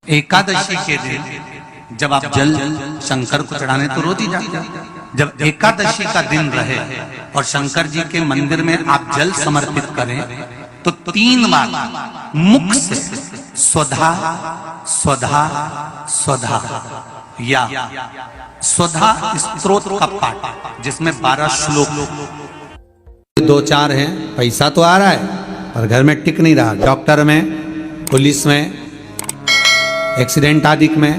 एकादशी के दिन जब आप जल शंकर को चढ़ाने तो रोज ही जाते, जब एकादशी का दिन रहे और शंकर जी के मंदिर में आप जल समर्पित करें तो 3 बार मुख से स्वधा स्वधा स्वधा या स्वधा स्तोत्र का पाठ, जिसमें 12 श्लोक 2-4 हैं। पैसा तो आ रहा है पर घर में टिक नहीं रहा, डॉक्टर में, पुलिस में, एक्सीडेंट आदि में,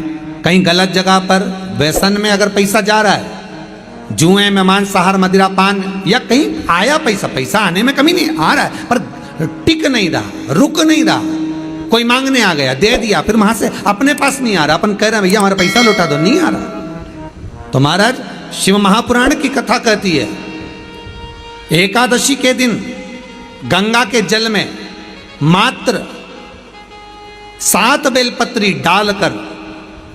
कहीं गलत जगह पर, व्यसन में अगर पैसा जा रहा है, जुए में, मांसाहार, मदिरा पान, या कहीं आया पैसा आने में कमी नहीं, आ रहा है पर टिक नहीं रहा, रुक नहीं रहा, कोई मांगने आ गया, दे दिया, फिर वहां से अपने पास नहीं आ रहा, अपन कह रहे हैं भैया हमारा पैसा लौटा दो, नहीं आ रहा। तो महाराज शिव महापुराण की कथा कहती है एकादशी के दिन गंगा के जल में मात्र 7 बेलपत्री डालकर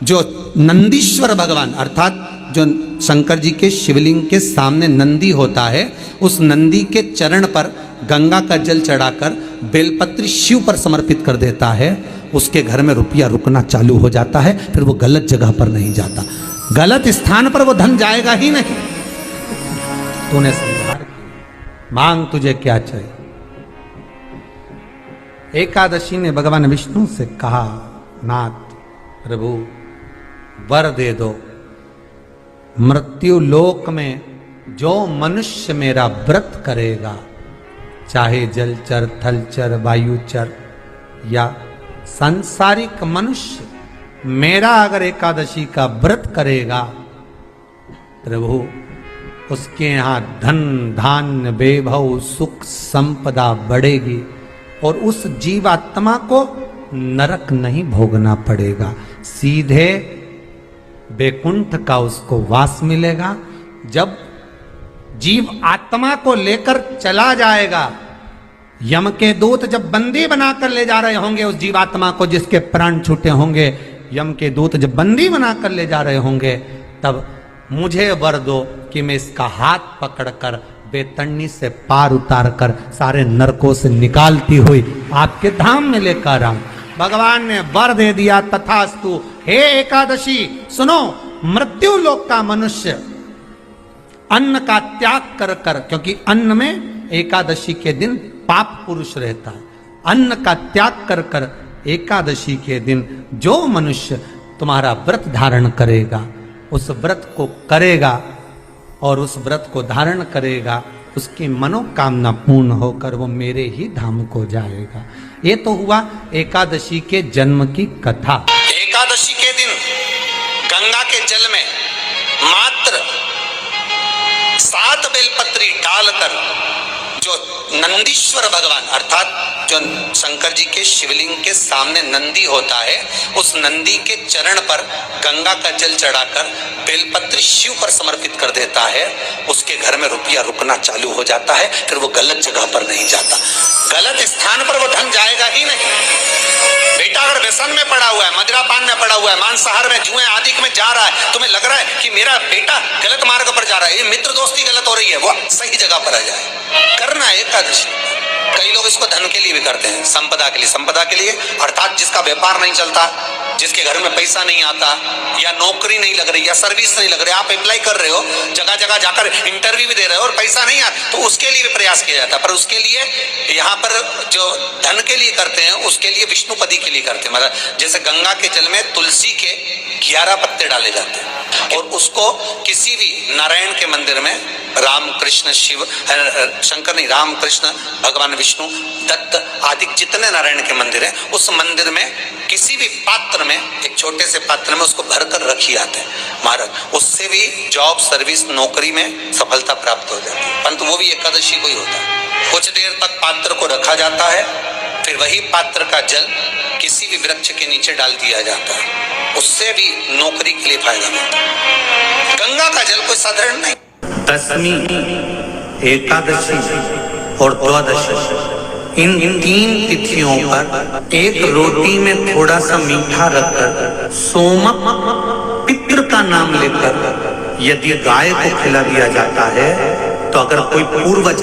जो नंदीश्वर भगवान अर्थात जो शंकर जी के शिवलिंग के सामने नंदी होता है, उस नंदी के चरण पर गंगा का जल चढ़ाकर बेलपत्री शिव पर समर्पित कर देता है, उसके घर में रुपया रुकना चालू हो जाता है, फिर वो गलत जगह पर नहीं जाता, गलत स्थान पर वो धन जाएगा ही नहीं। तूने समझा, मांग तुझे क्या चाहिए। एकादशी ने भगवान विष्णु से कहा, नाथ प्रभु वर दे दो, मृत्यु लोक में जो मनुष्य मेरा व्रत करेगा, चाहे जलचर, थलचर, वायुचर या सांसारिक मनुष्य, मेरा अगर एकादशी का व्रत करेगा प्रभु, उसके यहाँ धन धान्य वैभव सुख संपदा बढ़ेगी और उस जीवात्मा को नरक नहीं भोगना पड़ेगा, सीधे बैकुंठ का उसको वास मिलेगा। जब जीव आत्मा को लेकर चला जाएगा, यम के दूत जब बंदी बनाकर ले जा रहे होंगे उस जीवात्मा को जिसके प्राण छूटे होंगे, यम के दूत जब बंदी बनाकर ले जा रहे होंगे, तब मुझे वर दो कि मैं इसका हाथ पकड़कर बेतन्नी से पार उतार कर सारे नरकों से निकालती हुई आपके धाम में लेकर आऊं। भगवान ने वर दे दिया, तथास्तु। हे एकादशी सुनो, मृत्यु लोक का मनुष्य अन्न का त्याग कर कर, क्योंकि अन्न में एकादशी के दिन पाप पुरुष रहता है, अन्न का त्याग कर कर एकादशी के दिन जो मनुष्य तुम्हारा व्रत धारण करेगा, उस व्रत को करेगा और उस व्रत को धारण करेगा, उसकी मनोकामना पूर्ण होकर वो मेरे ही धाम को जाएगा। ये तो हुआ एकादशी के जन्म की कथा। एकादशी के दिन गंगा के जल में मात्र 7 बेलपत्री डालकर जो नंदीश्वर भगवान अर्थात जो शंकर जी के शिवलिंग के सामने नंदी होता है, उस नंदी के चरण पर गंगा का जल चढ़ाकर बेलपत्री शिव पर समर्पित कर देता है, उसके घर में रुपया रुकना चालू हो जाता है, फिर वो गलत जगह पर नहीं जाता, गलत स्थान पर वो धन जाएगा ही नहीं। बेटा अगर व्यसन में पड़ा हुआ है, मदिरा पान में पड़ा हुआ है, मांसाहार में, जुए आदि में जा रहा है, तुम्हें लग रहा है कि मेरा बेटा गलत मार्ग पर जा रहा है, ये मित्र दोस्ती गलत हो रही है, वो सही जगह पर आ जाए। करना है एकादशी। कई लोग इसको धन के लिए भी करते हैं, संपदा के लिए, संपदा के लिए अर्थात जिसका व्यापार नहीं चलता, जिसके घर में पैसा नहीं आता, या नौकरी नहीं लग रही, या सर्विस नहीं लग रही, आप अप्लाई कर रहे हो, जगह जगह जाकर इंटरव्यू भी दे रहे हो और पैसा नहीं आता, तो उसके लिए भी प्रयास किया जाता है। पर उसके लिए यहाँ पर जो धन के लिए करते हैं, उसके लिए विष्णुपदी के लिए करते हैं। मतलब जैसे गंगा के जल में तुलसी के 11 पत्ते डाले जाते हैं और उसको किसी भी नारायण के मंदिर में, राम कृष्ण शिव शंकर नहीं, राम कृष्ण भगवान विष्णु दत्त आदि जितने नारायण के मंदिर हैं, उस मंदिर में किसी भी पात्र में, एक छोटे से पात्र में उसको भरकर रखी आते हैं महाराज, उससे भी जॉब सर्विस नौकरी में सफलता प्राप्त हो जाती है। परंतु वो भी एकादशी को ही होता है। कुछ देर तक पात्र को रखा जाता है, फिर वही पात्र का जल किसी भी वृक्ष के नीचे डाल दिया जाता है, उससे भी नौकरी के लिए फायदा मिलता है। गंगा का जल कोई साधारण नहीं। दशमी, एकादशी और द्वादशी, इन 3 तिथियों पर एक रोटी में थोड़ा सा मीठा रखकर सोमक पितृ का नाम लेकर यदि गाय को खिला दिया जाता है, तो अगर कोई पूर्वज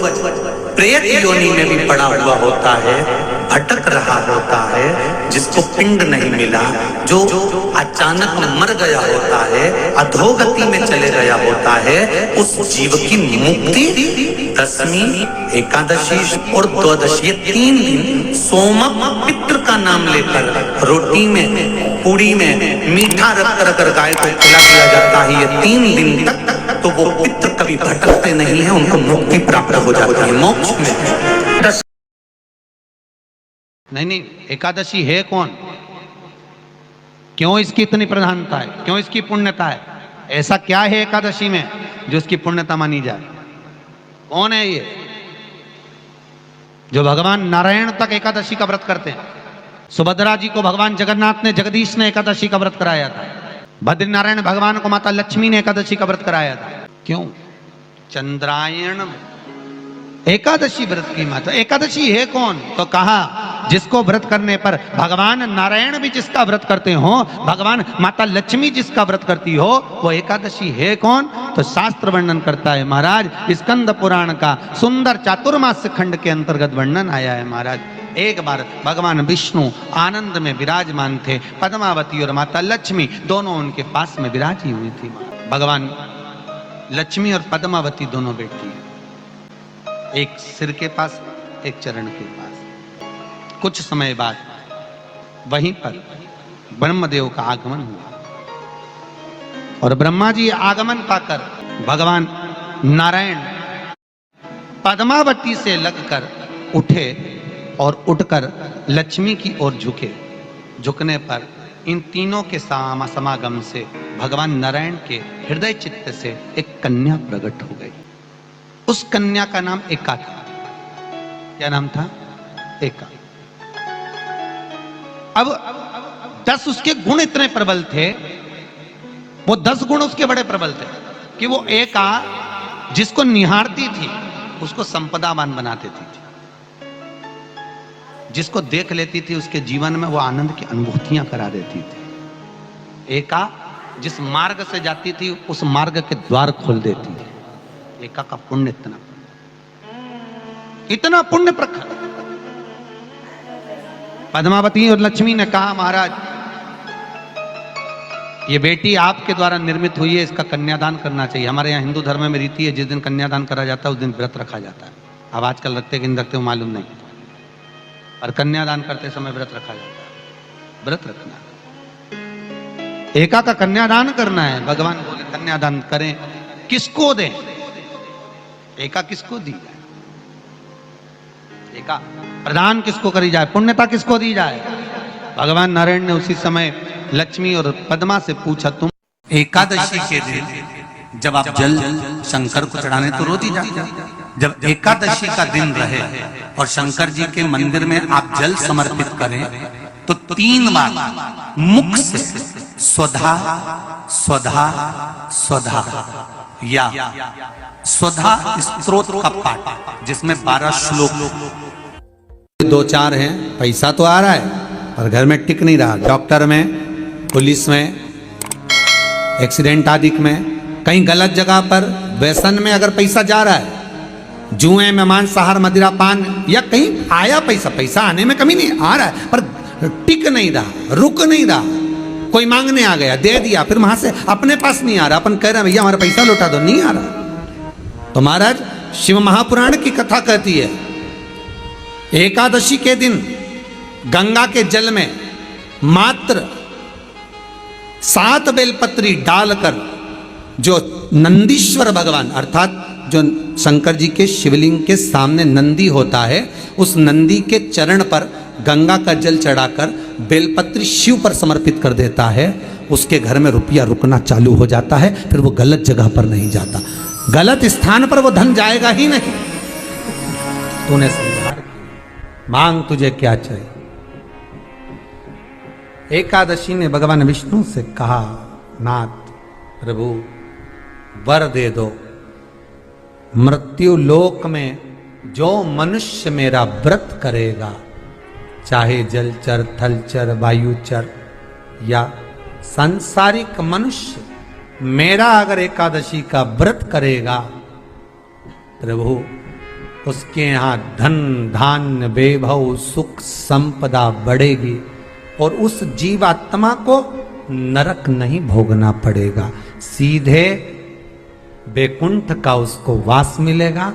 प्रेत योनि में भी पड़ा हुआ होता है भटक रहा होता है, जिसको पिंड नहीं मिला, जो अचानक मर गया होता है, अधोगति में चले गया होता है, उस जीव की मुक्ति दशमी, एकादशी और द्वादशी, ये 3 दिन सोमक पितृ का नाम लेकर रोटी में, पूड़ी में मीठा रख कर गाय को खिला दिया जाता है। ये 3 दिन तक तो वो पितृ कभी भटकते नहीं है, उनको मुक्ति प्राप्त हो जाती है, मोक्ष में। नहीं, एकादशी है कौन, क्यों इसकी इतनी प्रधानता है, क्यों इसकी पुण्यता है, ऐसा क्या है एकादशी में जो इसकी पुण्यता मानी जाए? कौन है ये जो भगवान नारायण तक एकादशी का व्रत करते हैं? सुभद्रा जी को भगवान जगन्नाथ ने, जगदीश ने एकादशी का व्रत कराया था। बद्रीनारायण भगवान को माता लक्ष्मी ने एकादशी का व्रत कराया था। क्यों? चंद्रायण एकादशी व्रत की माता। एकादशी है कौन? तो कहा जिसको व्रत करने पर भगवान नारायण भी जिसका व्रत करते हो, भगवान माता लक्ष्मी जिसका व्रत करती हो, वो एकादशी है कौन? तो शास्त्र वर्णन करता है महाराज, स्कंद पुराण का सुंदर चातुर्मास्य खंड के अंतर्गत वर्णन आया है महाराज। एक बार भगवान विष्णु आनंद में विराजमान थे, पद्मावती और माता लक्ष्मी दोनों उनके पास में विराजी हुई थी। भगवान लक्ष्मी और पद्मावती दोनों बैठी, एक सिर के पास, एक चरण के पास। कुछ समय बाद वहीं पर ब्रह्मदेव का आगमन हुआ और ब्रह्मा जी आगमन पाकर भगवान नारायण पद्मावती से लगकर उठे और उठकर लक्ष्मी की ओर झुके। झुकने पर इन तीनों के समागम से भगवान नारायण के हृदय चित्त से एक कन्या प्रकट हो गई। उस कन्या का नाम एका था। क्या नाम था? एका। अब 10 उसके गुण इतने प्रबल थे, वो 10 गुण उसके बड़े प्रबल थे कि वो एका जिसको निहारती थी उसको संपदावान बना देती थी। जिसको देख लेती थी उसके जीवन में वो आनंद की अनुभूतियां करा देती थी। एका जिस मार्ग से जाती थी उस मार्ग के द्वार खोल देती थी। एका का पुण्य इतना पुण्य प्रखर। पद्मावती और लक्ष्मी ने कहा महाराज ये बेटी आपके द्वारा निर्मित हुई है, इसका कन्यादान करना चाहिए। हमारे यहाँ हिंदू धर्म में रीति है, जिस दिन कन्यादान करा जाता है उस दिन व्रत रखा जाता है। अब आजकल रखते कि नहीं रखते हो मालूम नहीं, और कन्यादान करते समय व्रत रखा जाता है। व्रत रखना, एका का कन्यादान करना है। भगवान बोले कन्यादान करें, किसको दें? एका किसको दी जाए? एका प्रदान किसको करी जाए? पुण्यता किसको दी जाए? भगवान नारायण ने उसी समय लक्ष्मी और पद्मा से पूछा, तुम एकादशी के दिन जब आप जल शंकर को चढ़ाने तो रोज ही जाते, जब एकादशी का दिन रहे और शंकर जी के मंदिर में आप जल समर्पित करें तो 3 बार मुख से स्वधा स्वधा स्वधा या स्वधा स्तोत्र का पाठ, जिसमें 12 श्लोक 2-4 हैं। पैसा तो आ रहा है पर घर में टिक नहीं रहा। डॉक्टर में, पुलिस में, एक्सीडेंट आदि में, कहीं गलत जगह पर, व्यसन में अगर पैसा जा रहा है, जुए में, मांसाहार, मदिरा पान, या कहीं आया पैसा आने में कमी नहीं, आ रहा है पर टिक नहीं रहा, रुक नहीं रहा। कोई मांगने आ गया, दे दिया, फिर वहां से अपने पास नहीं आ रहा, अपन कह रहे हैं भैया हमारा पैसा लौटा दो, नहीं आ रहा। तो महाराज शिव महापुराण की कथा कहती है एकादशी के दिन गंगा के जल में मात्र 7 बेलपत्री डालकर जो नंदीश्वर भगवान अर्थात जो शंकर जी के शिवलिंग के सामने नंदी होता है, उस नंदी के चरण पर गंगा का जल चढ़ाकर बेलपत्री शिव पर समर्पित कर देता है, उसके घर में रुपया रुकना चालू हो जाता है। फिर वो गलत जगह पर नहीं जाता, गलत स्थान पर वो धन जाएगा ही नहीं। तूने समझा, मांग तुझे क्या चाहिए। एकादशी ने भगवान विष्णु से कहा, नाथ प्रभु वर दे दो, मृत्यु लोक में जो मनुष्य मेरा व्रत करेगा, चाहे जलचर, थलचर, वायुचर या सांसारिक मनुष्य, मेरा अगर एकादशी का व्रत करेगा, प्रभु उसके यहाँ धन धान्य वैभव सुख संपदा बढ़ेगी और उस जीवात्मा को नरक नहीं भोगना पड़ेगा, सीधे वैकुंठ का उसको वास मिलेगा।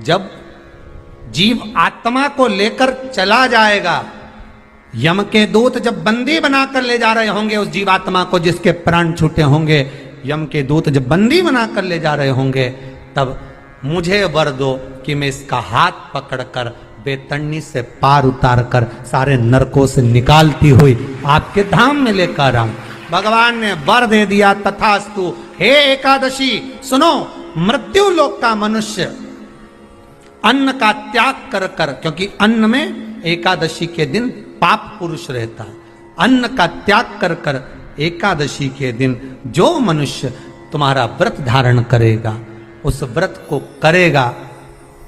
जब जीव आत्मा को लेकर चला जाएगा, यम के दूत जब बंदी बनाकर ले जा रहे होंगे उस जीवात्मा को जिसके प्राण छूटे होंगे, यम के दूत जब बंदी बनाकर ले जा रहे होंगे, तब मुझे वर दो कि मैं इसका हाथ पकड़कर बेतरनी से पार उतार कर सारे नरकों से निकालती हुई आपके धाम में लेकर आऊं। भगवान ने वर दे दिया, तथास्तु। हे एकादशी सुनो, मृत्यु लोक का मनुष्य अन्न का त्याग कर कर, क्योंकि अन्न में एकादशी के दिन पाप पुरुष रहता है, अन्न का त्याग कर कर एकादशी के दिन जो मनुष्य तुम्हारा व्रत धारण करेगा, उस व्रत को करेगा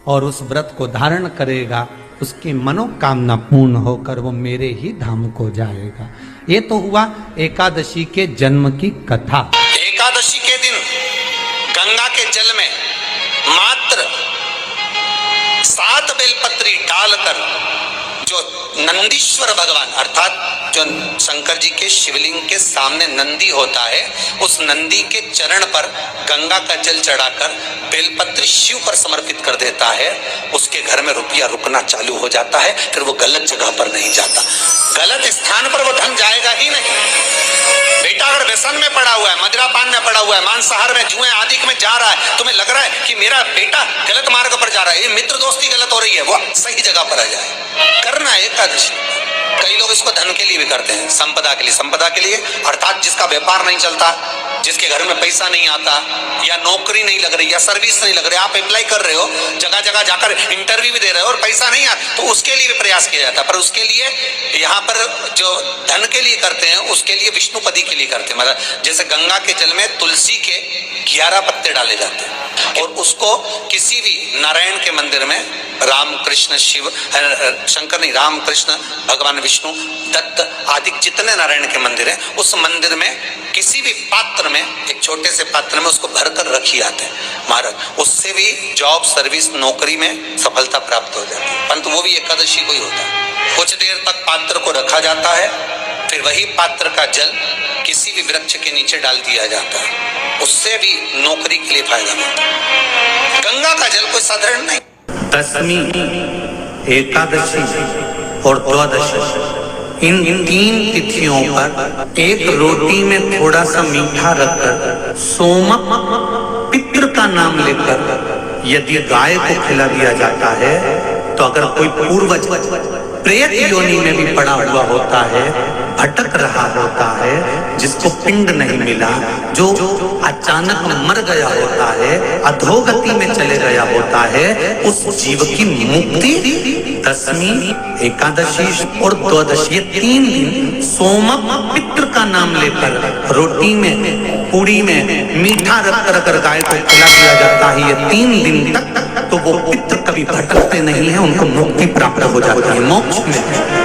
और उस व्रत को धारण करेगा, उसकी मनोकामना पूर्ण होकर वो मेरे ही धाम को जाएगा। ये तो हुआ एकादशी के जन्म की कथा। एकादशी के दिन गंगा के जल में मात्र 7 बेलपत्री डालकर जो नंदीश्वर भगवान अर्थात जो शंकर जी के शिवलिंग के सामने नंदी होता है, उस नंदी के चरण पर गंगा का जल चढ़ाकर बेलपत्री शिव पर समर्पित कर देता है, उसके घर में रुपया रुकना चालू हो जाता है। फिर वो गलत जगह पर नहीं जाता, गलत स्थान पर वो धन जाएगा ही नहीं। बेटा अगर व्यसन में पड़ा हुआ है, मदिरा पान में पड़ा हुआ है, मांसाहार में, जुए आदि में जा रहा है, तुम्हें लग रहा है कि मेरा बेटा गलत मार्ग पर जा रहा है, ये मित्र दोस्ती गलत हो रही है, वो सही जगह पर आ जाए। करना है एकादशी। कई लोग इसको धन के लिए भी करते हैं, संपदा के लिए। संपदा के लिए अर्थात जिसका व्यापार नहीं चलता, जिसके घर में पैसा नहीं आता, या नौकरी नहीं लग रही, या सर्विस नहीं लग रही, आप अप्लाई कर रहे हो, जगह जगह जाकर इंटरव्यू भी दे रहे हो और पैसा नहीं आता, तो उसके लिए भी प्रयास किया जाता है। पर उसके लिए यहाँ पर जो धन के लिए करते हैं, उसके लिए विष्णुपदी के लिए करते हैं। मतलब जैसे गंगा के जल में तुलसी के 11 पत्ते डाले जाते हैं और उसको किसी भी नारायण के मंदिर में, राम कृष्ण शिव शंकर नहीं, राम कृष्ण भगवान विष्णु दत्त आदि जितने नारायण के मंदिर हैं, उस मंदिर में किसी भी पात्र में, एक छोटे से पात्र में उसको भरकर रखी आते हैं महाराज। उससे भी जॉब सर्विस नौकरी में सफलता प्राप्त हो जाती है। परंतु वो भी एकादशी को ही होता है। कुछ देर तक पात्र को रखा जाता है, फिर वही पात्र का जल किसी भी वृक्ष के नीचे डाल दिया जाता है, उससे भी नौकरी के लिए फायदा मिलता है। गंगा का जल कोई साधारण नहीं। दशमी, एकादशी और द्वादशी, इन 3 तिथियों पर एक रोटी में थोड़ा सा मीठा रखकर सोमक पितृ का नाम लेकर यदि गाय को खिला दिया जाता है, तो अगर कोई पूर्वज प्रेत योनि में भी पड़ा हुआ होता है, भटक रहा होता है, जिसको पिंड नहीं मिला, जो अचानक मर गया होता है, अधोगति में चले गया होता है, उस जीव की मुक्ति दशमी, एकादशी और द्वादशी, ये 3 दिन सोमक पितृ का नाम लेकर रोटी में, पूड़ी में मीठा रखकर अगर गाय को खिला दिया जाता है, ये 3 दिन तक, तो वो पितृ कभी भटकते नहीं है, उनको मुक्ति प्राप्त हो जाती है, मोक्ष में।